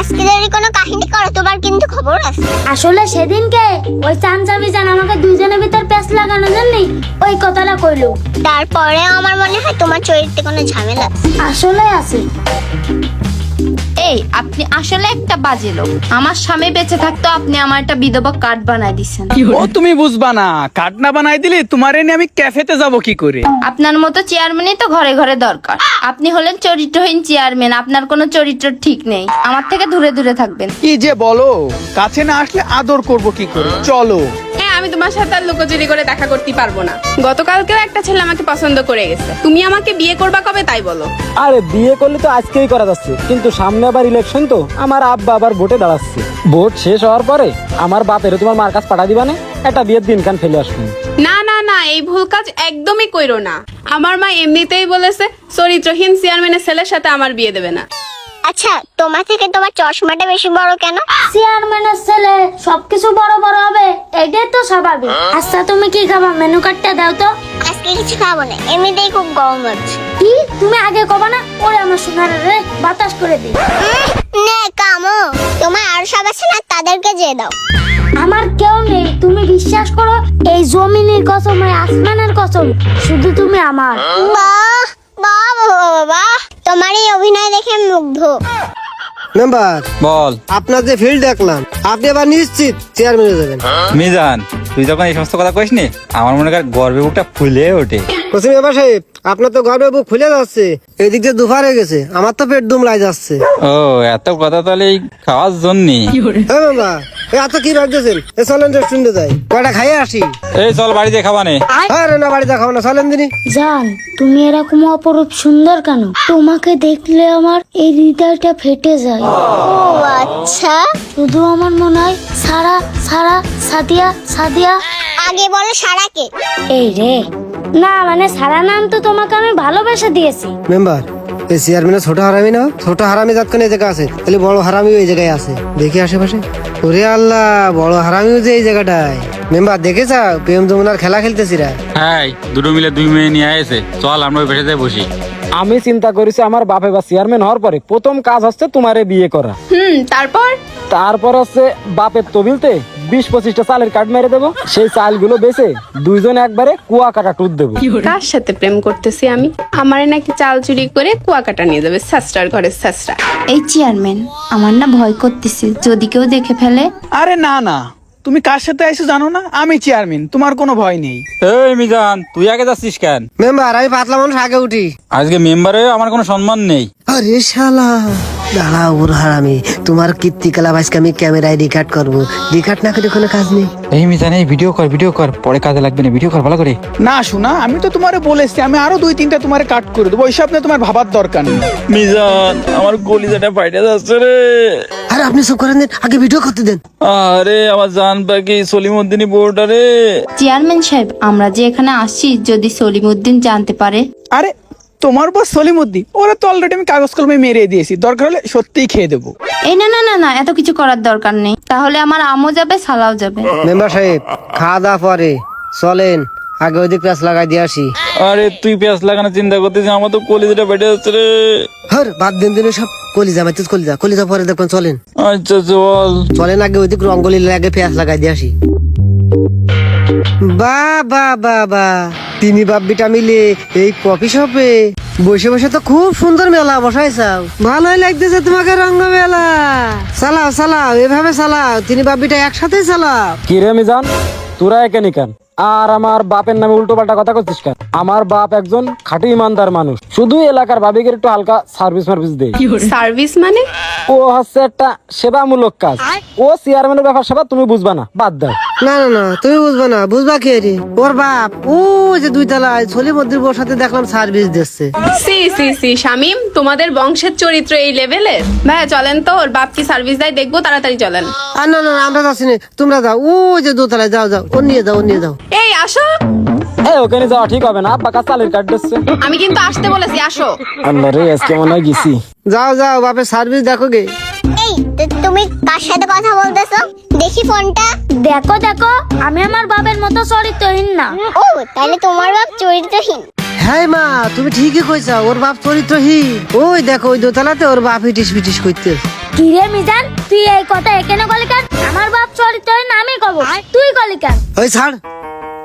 আজকে যদি কোনো কাহিনী করো তোমার কিন্তু খবর আছে। আসলে সেদিনকে ওই চামচামি জান আমাকে দুইজনের ভিতর প্যাঁচ লাগানোর জন্য ওই কথাটা কইলো। তারপরে আমার মনে হয় তোমার চরিত্রে কোনো ঝামেলা আছে। আসলে আছে। এই আপনি আসলে একটা বাজে লোক। আমার স্বামী বেঁচে থাকতো আপনি আমার একটা বিধবা কার্ড বানাই দিছেন। ও তুমি বুঝবা না, কার্ড না বানাই দিলে তোমার এনে আমি ক্যাফেতে যাব কি করে? আপনার মতো চেয়ারম্যানই তো ঘরে ঘরে দরকার। আপনি হলেন চরিত্রহীন চেয়ারম্যান, আপনার কোনো চরিত্র ঠিক নেই। আমার থেকে দূরে দূরে থাকবেন। কি যে বলো, কাছে না আসলে আদর করব কি করে? চলো। হ্যাঁ, আমি তোমার সাথে আর লুকোচুরি করে দেখা করতে পারবো না। গতকালকেও একটা ছেলে আমাকে পছন্দ করে গেছে। তুমি আমাকে বিয়ে করবা কবে তাই বলো? আরে বিয়ে করলে তো আজকেই করা যাচ্ছে, কিন্তু সামনে আবার ইলেকশন, তো আমার আব্বা আবার ভোটে দাঁড়াচ্ছে। ভোট শেষ হওয়ার পরে আমার বাপেরও তোমার মার কাছে পাঠা দিবা না, একটা বিয়ের দিন কান ফেলে আসবো। না না না, এই ভুল কাজ একদমই কইরো না। আমার মা এমনিতেই বলেছে চরিত্রহীন চেয়ারম্যানের ছেলের সাথে আমার বিয়ে দেবে না। আচ্ছা, তোমার থেকে তোমার চশমাটা বেশি বড় কেন? চেয়ারম্যানের ছেলে সবকিছু বড় বড় হবে, এটাই তো স্বাভাবিক। আচ্ছা তুমি কি খাবা? মেনু কার্ডটা দাও তো। আজকে কিছু খাবো না, এমনিতেই খুব গরম লাগছে। কি তুমি আগে কবা না? ওরে আমার সোনার রে, বাতাস করে দিই। নে কামো, তোমার আর সব আছে না, তাদেরকে যে দাও। আমার কেউ নেই, তুমি বিশ্বাস করো। এই জমিনের কসম, এই আসমানের কসম, শুধু তুমি আমার। বাহ বাহ বাহ বাহ, তোমার এই অভিনয় দেখে আমি মুগ্ধ। মেম্বার বল। আপনার যে ফিল্ড দেখলাম, আপনি আবার নিশ্চিত চেয়ারম্যানে যাবেন? মিজান, তুই যখন এই সমস্ত কথা কইস নি, আমার মনে কর গর্বে বুকটা ফুলে ওঠে। কোচিং মেম্বার সাহেব, আপনার তো গর্বে বুক খুলে যাচ্ছে, এদিক দিয়ে দুফার হয়ে গেছে, আমার তো পেট দুমলাই যাচ্ছে। ও এত কথা তাহলে এই খাওয়ার জন্যে? হ্যাঁ মেম্বার, এত কি ভাবতেছেন? চলেন রেস্টুরেন্টে যাই, কয়টা খাইয়ে আসি। এই চল বাড়িতে খাবানে। আরে না, বাড়িতে খাবো না, চলেন দিনই। জান, তুমি এরকম অপরূপ সুন্দর কেন? তোমাকে দেখলে আমার এই হৃদয়টা ফেটে যায়। ও আচ্ছা, শুধু আমার মনে হয় সারা সারা সাদিয়া সাদিয়া। আগে বলো সারাকে। এই রে, না মানে সারা নাম তো তোমাকে আমি ভালোবেসে দিয়েছি। মেম্বার, এই চেয়ারম্যানের ছোট হারামি না? ছোট হারামি যতক্ষণ এই জায়গায় আছে, তাহলে বড় হারামিও এই জায়গায় আছে। দেখি আশেপাশে। ওরে আল্লাহ, বড় হারামিও যে এই জায়গাটায়। মেম্বার দেখে যাও, প্রেম যমুনার খেলা খেলতেছিরা। হ্যাঁ, দুটো মিলে 2 মেয়ে নিয়ে আসে। চল আমরা ওই পেশাতে বসি। আমি চিন্তা করেছি আমার বাপে বা চেয়ারম্যান হওয়ার পরে প্রথম কাজ হচ্ছে তোমারে বিয়ে করা। তারপর হচ্ছে বাপের তবিলতে 20-25টা চালের কার্ড মেরে দেবো। সেই চালগুলো বেচে দুইজন একবারে কুয়া কাটা টুট দেবো। কার সাথে প্রেম করতেছি আমি? আমারে নাকি চাল চুরি করে কুয়াকাটা নিয়ে যাবে ছাস্টার ঘরে ছাস্টা। এই চেয়ারম্যান, আমার না ভয় করতেছে, যদি কেউ দেখে ফেলে। আরে না না, তুমি কার সাথে আইছো জানো না? আমি চেয়ারম্যান, তোমার কোনো ভয় নেই। এই মিজান, তুই আগে যাচ্ছিস কেন? মেম্বার, আমি পাতলা মানুষ, আগে উঠি। আজকে মেম্বারে আমার কোনো সম্মান নেই। আরে শালা, দাঁড়া ওর হারামি, তোমার কীর্তিকলা আজকে আমি ক্যামেরায় রিকার্ড করবো। রিকার্ড না করে কোনো কাজ নেই। এই মিজান, এই ভিডিও কর, পরে কাজে লাগবে না। ভিডিও কর ভালো করে। না শোনা, আমি তো তোমারে বলেছি আমি আরো 2-3টা তোমারে কাট করে দেবো, ওইসব নিয়ে তোমার ভাবার দরকার নেই। মিজান, আমার কলিজাটা ফাইটে যাচ্ছে রে। আরে আপনি সব করেন দেন, আগে ভিডিও করতে দেন। আরে আমার জান পাখি সলিমউদ্দিনী বোর্ডা রে। চেয়ারম্যান সাহেব, আমরা যে এখানে আসছি, যদি সলিমউদ্দিন জানতে পারে? আরে তোমার বস সলিমউদ্দিন, ওরা তো অলরেডি আমি কাগজ কলমে মেরে দিয়েছি, দরকার হলে সত্যিই খেয়ে দেবো। এই না না না না, এত কিছু করার দরকার নেই। তাহলে আমার আমও যাবে, সালাও যাবে। মেম্বার সাহেব, খাওয়া দাওয়া পরে চলেন, আগে ওইদিক প্যাঁচ লাগাই দিয়ে আসি। আরে তুই পেঁয়াজ লাগানোর চিন্তা করতেছিস, আমার তো কলিজাটা ফেটে যাচ্ছে রে। হর বাদ দিন দিন সব, কলিজা মাইতে কলিজা পরে দেখবেন। চলেন আচ্ছা চল। চলেন, আগে ওইদিক রঙ্গলি লাগে পেঁয়াজ লাগাই দিয়ে আসি। বা তিনি বাপ্পিটা মিলে এই কফি শপে বসে বসে তো খুব সুন্দর মেলা বসাইছাও। ভালোই লাগতেছে তোমাকে রঙ্গ মেলা। চালাও এভাবে চালাও, তিনি বাপ্পিটা একসাথে চালাও। কি রে মিজান, তোরা এখানে কেন? আর আমার বাপের নামে উল্টো পাল্টা কথা করছিস কেন? আমার বাপ একজন খাঁটি ইমানদার মানুষ, শুধু এলাকার ভাবিকে একটু হালকা সার্ভিস দেয়। সার্ভিস মানে? ও হচ্ছে একটা সেবামূলক কাজ। ও চেয়ারম্যানের ব্যাপার সেবা তুমি বুঝবা না, বাদ দাও। না, তুমি বুঝবা না, বুঝবা কে রে? ওর বাপ ও যে 2 তলায় সলিমউদ্দিন বোর সাথে দেখলাম সার্ভিস দিচ্ছে। সি শামিম, তোমাদের বংশের চরিত্র এই লেভেলের? ভাইয়া চলেন তো, ওর বাপ কি সার্ভিস দেয় দেখবো, তাড়াতাড়ি চলেন। আর না আমরা যাচ্ছি না, তোমরা যাও, ও যে 2 তলায়, যাও ও নিয়ে যাও। এই আসো। ওখানে যাওয়া ঠিক হবে না, আব্বা কাছে চালের কার্ড দিচ্ছে। আমি কিন্তু আসতে বলেছি, আসো। আল্লাহ রে, আজকে মনে হয় গেছি। যাও বাপের সার্ভিস দেখো গে। এই তুমি কার সাথে কথা বলতেছো? দেখি ফোনটা। দেখো, আমি আমার বাবার মতো চরিত্রহীন না। ও তাহলে তোমার বাপ চরিত্রহীন? হ্যাঁ মা, তুমি ঠিকই কইছা, ওর বাপ চরিত্রহীন। ওই দেখো, ওই দোতলাতে ওর বাপ ইটিস পিটিস করতে। কি রে মিজান, তুই এই কথা এখানে কলি কেন? আমার বাপ চরিত্রের নামই কব, তুই কলি কেন? ওই ছাড়,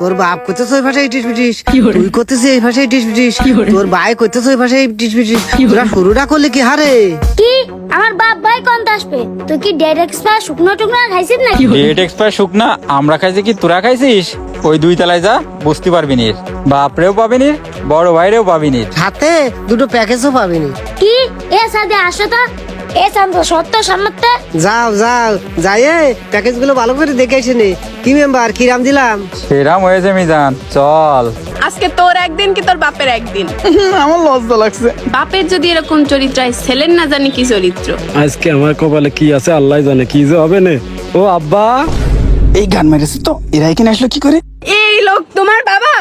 তোর বাপ করতেছে ওই ভাষায় ইটিস পিটিস, তুই করতেছিস এই ভাষায় ইটিস পিটিস, তোর ভাই করতেছে ওই ভাষায় ইটিস পিটিস, তোরা শুরুটা করলে কি হারে? কি আমার বাপ ভাই কোন আসবে? তুই কি ডেড এক্সপায়ার শুকনো টুকনো খাইছিস নাকি? ডেট এক্সপায়ার শুকনা আমরা খাইছি কি তোরা খাইছিস? ওই 2 তলায় যা, বুঝতে পারবি নি, বাপরেও পাবি নি, বড় ভাইরেও পাবি নি। হাতে দুটো প্যাকেজও পাবিনি। কি এ সাদে আসো তো, এ শান্ত সত্য সামর্থ্য। যাও যাও, যাই প্যাকেজ গুলো ভালো করে দেখে এসে নে। কি মেম্বার, কি রাম দিলাম? সেরাম হয়েছে মিজান, চল। আজকে তোর একদিন কি তোর বাপের একদিন। আমার লজ্জা লাগছে। বাপের যদি এরকম চরিত্র হয়, ছেলের না জানি কি চরিত্র। আজকে আমার কপালে কি আছে আল্লাহ জানে, কি যে হবে না। ও আব্বা, এই গান মেরেছে তো, এরা এখানে আসলো কি করে? এই লোক তোমার বাবা?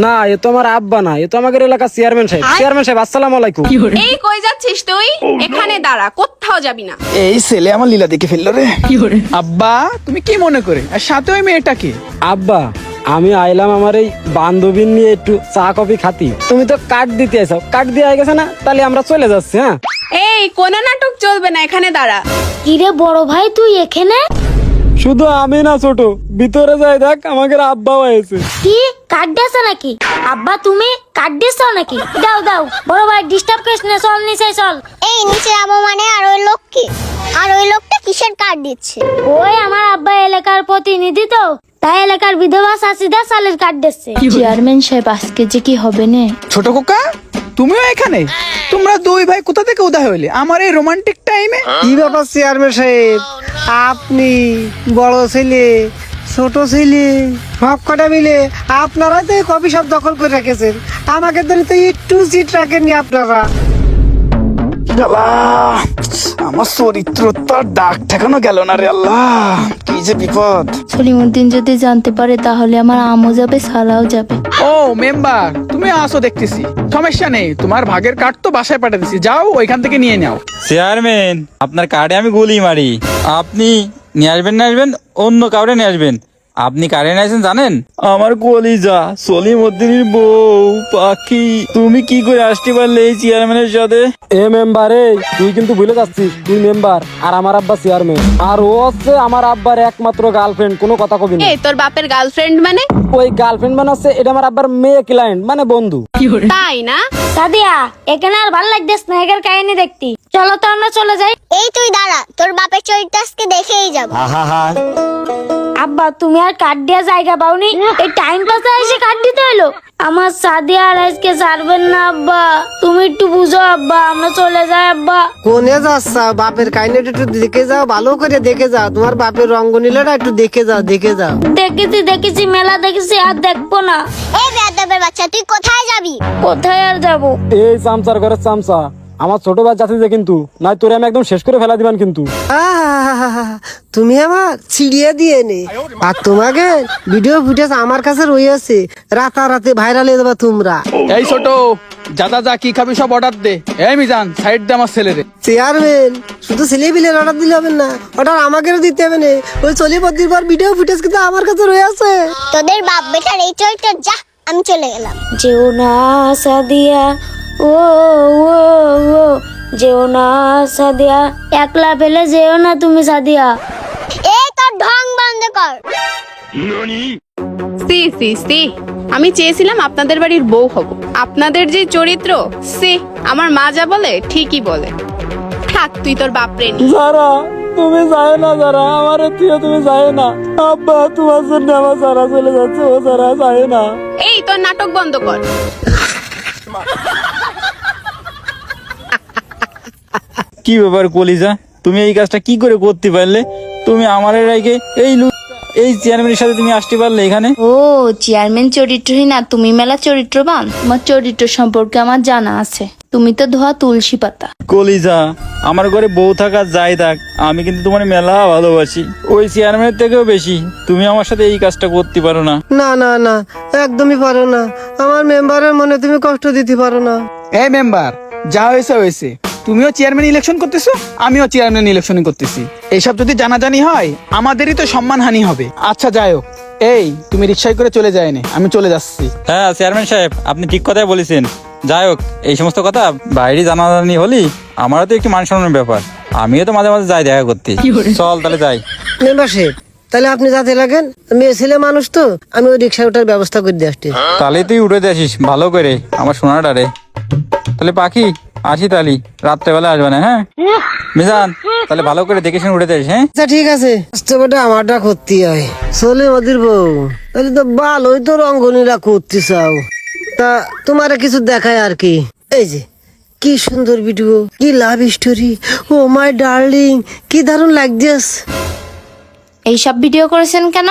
না এ তো আমার আব্বা না, এ তো আমাদের এলাকার চেয়ারম্যান সাহেব। চেয়ারম্যান সাহেব আসসালামু আলাইকুম। এই কই যাচ্ছিস তুই? এখানে দাঁড়া, কোথাও যাবি না। এই ছেলে আমার লীলা দেখে ফেললো রে। আব্বা তুমি কি মনে করে, আর সাথে ওই মেয়েটাকে? আব্বা আমি আইলাম আমার এই বান্ধবী নিয়ে একটু চা কফি খাতি। তুমি তো কার্ড দিতে আইছো, কার্ড দিয়ে গেছে না, তাহলে আমরা চলে যাচ্ছি। হ্যাঁ এই কোন নাটক চলবে না, এখানে দাঁড়া। কি রে বড় ভাই তুই এখানে? শুধু আমি না ছোট, ভিতরে যাই দেখ আমাদের আব্বাও হয়েছে। কি কার্ড দিয়েছ নাকি? আব্বা তুমি কার্ড দিয়েছ নাকি? দাও দাও, বড় ভাই ডিস্টার্ব করিস না, চল নিচে চল। এই নিচে যাবো মানে? আর ওই লোক কি? আর ওই লোকটা কিসের কার্ড দিচ্ছে? ওই আমার আব্বা এলাকার প্রতিনিধি তো, তাই এলাকার বিধবা চাষিদের চালের কার্ড দিচ্ছে। চেয়ারম্যান সাহেব আজকে যে কি হবে না। ছোট কোকা তুমিও এখানে? তোমরা 2 ভাই কোথা থেকে উদয় হইলে আমার এই রোমান্টিক টাইমে? কি ব্যাপার চেয়ারম্যান সাহেব, আপনি বড় ছেলে ছোট ছেলে সব কটা মিলে আপনারাই তো কফি শপ দখল করে রেখেছেন, আমাকে ধরে তো একটু সিট রাখেননি আপনারা। আমার চরিত্র তো আর দাগ ঠেকানো গেল না রে আল্লাহ, কি যে বিপদ। সলিমুদ্দিন যদি জানতে পারে তাহলে আমার আমও যাবে, সালাও যাবে। ও মেম্বার তুমি আসো দেখতেছি, সমস্যা নেই, তোমার ভাগের কার্ড তো বাসায় পাঠিয়ে দিছি, যাও ওইখান থেকে নিয়ে নাও। চেয়ারম্যান আপনার কার্ডে আমি গুলি মারি, আপনি নিয়ে আসবেন না আসবেন, অন্য কাউরে নিয়ে আসবেন। আপনি কারে নিয়ে আসেন জানেন? আমার কলিজা সলিমুদ্দিনের বউ পাখি। তুমি কি করে আসতে পারলে এই চেয়ারম্যানের সাথে? এ মেম্বার, এই তুই কিন্তু ভুলে যাচ্ছিস, তুই মেম্বার আর আমার আব্বা চেয়ারম্যান, আর ও হচ্ছে আমার আব্বার একমাত্র গার্লফ্রেন্ড। কোনো কথা কবি না। এই তোর বাপের গার্লফ্রেন্ড মানে? ওই গার্লফ্রেন্ড মানে হচ্ছে এটা আমার আব্বার মেয়ে ক্লায়েন্ট, মানে বন্ধু। তাই না? সাদিয়া এখানে আর ভালো লাগতেছ না এর কাহিনী দেখতি, চলো তো আমরা চলে যাই। এই তুই দাঁড়া, তোর বাপের চরিত্র আজকে দেখেই যাবো। আব্বা তুমি আর কার্ড দেওয়া জায়গা পাওনি, এই টাইম পাসে এসে কার্ড দিতে হলো। আমার সাদিয়া আর আজকে ছাড়বেন না আব্বা, তুমি একটু বুঝো আব্বা, আমরা চলে যাই আব্বা। কোনে যাচ্ছা? বাপের কাহিনীটা একটু দেখে যাও, ভালো করে দেখে যাও, তোমার বাপের রঙ্গনীলাটা একটু দেখে যাও, দেখে যাও। দেখেছি মেলা দেখেছি, আর দেখবো না। এই বেয়াদবের বাচ্চা, তুই কোথায় যাবি? কোথায় আর যাবো? এই চামচার ঘরের চামচা আমার ছোট ভাই যাচ্ছে যে, কিন্তু নাই তোরে আমি একদম শেষ করে ফেলা দিবেন কিন্তু। আহা, তুমি আমার ছিড়িয়ে দিয়ে নে, আর তোমাকে ভিডিও ফুটেজ আমার কাছে রয়েছে, রাতারাতি ভাইরাল হয়ে যাবে তোমরা। এই ছোট যা যা কি খাবি সব অর্ডার দে। এই মিজান সাইড দে আমার ছেলেরে। চেয়ারম্যান শুধু ছেলে বিলের অর্ডার দিলে হবে না, অর্ডার আমাকেও দিতে হবে না। ওই চলিপতির পর ভিডিও ফুটেজ কিন্তু আমার কাছে রয়েছে। তোদের বাপ বেটার এই চরিত্র, যা আমি চলে গেলাম। যেও না সাদিয়া, ও ও ও যেও না সাদিয়া, একলা পেলে যেও না তুমি সাদিয়া। এই তোর ঢং বন্ধ কর। সি সি সি, আমি চেয়েছিলাম আপনাদের বাড়ির বউ হব। আপনাদের যে চরিত্র, সি আমার মা যা বলে ঠিকই বলে। থাক তুই তোর বাপরে নি। যারা তুমি যায় না, যারা আমার তুইও তুমি যায় না, আব্বা তোমার জন্য আমার সারা চলে যাচ্ছে, ও সারা যায় না। এই তোর নাটক বন্ধ কর। কি ব্যাপার কলিজা, তুমি এই কাজটা কি করে করতে পারলে? তুমি আমার রাইকে এই চেয়ারম্যানের সাথে তুমি আসতে পারলে এখানে? ও চেয়ারম্যান চরিত্রহীন না, তুমি মেলা চরিত্রবান। তোমার চরিত্র সম্পর্কে আমার জানা আছে, তুমি তো ধোয়া তুলসী পাতা। কলিজা আমার ঘরে বউ থাকা যাই থাক, আমি কিন্তু তোমার মেলা ভালোবাসি, ওই চেয়ারম্যানের থেকেও বেশি। তুমি আমার সাথে এই কাজটা করতে পারো না। না না না, একদমই পারো না, আমার মেম্বারের মনে তুমি কষ্ট দিতে পারো না। এই মেম্বার যা হয়েছে হয়েছে, তুমিও চেয়ারম্যান ইলেকশন করতেছো, আমিও চেয়ারম্যান ইলেকশন করতেছি। এইসব যদি জানাজানি হয় আমাদেরই তো সম্মানহানি হবে। আচ্ছা যাই হোক, এই তুমি রিক্সায় করে চলে যায় না, আমি চলে যাচ্ছি। হ্যাঁ চেয়ারম্যান সাহেব আপনি ঠিক কথাই বলেছেন। যাই হোক এই সমস্ত কথা বাইরে জানাজানি হলি আমারও তো একটু মান সম্মানের ব্যাপার। আমিও তো মাঝে মাঝে যাই দেখা করতে। চল তাহলে যাই। মেম্বার সাহেব, তাহলে আপনি যাতে লাগেন, মেয়ে ছেলে মানুষ তো, আমি ওই রিক্সা ওঠার ব্যবস্থা করে দিয়ে আসছি। তাহলে তুই উঠে আসিস ভালো করে আমার সোনাটারে। তাহলে পাখি আসি, তাহলে রাত্রেবেলা আসবে না? হ্যাঁ মিজান, তাহলে ভালো করে দেখে শুনে উঠে যাস। হ্যাঁ আচ্ছা ঠিক আছে, কষ্টটা আমারটা করতে হয়। চলে মদির বউ, তাহলে তো ভালোই তো রঙ্গনীরা করতে চাও, তা তোমার কিছু দেখায় আর কি। এই যে কি সুন্দর ভিডিও, কি love story, O my darling, কি দারুণ লাগছে। এইসব ভিডিও করেছেন কেন?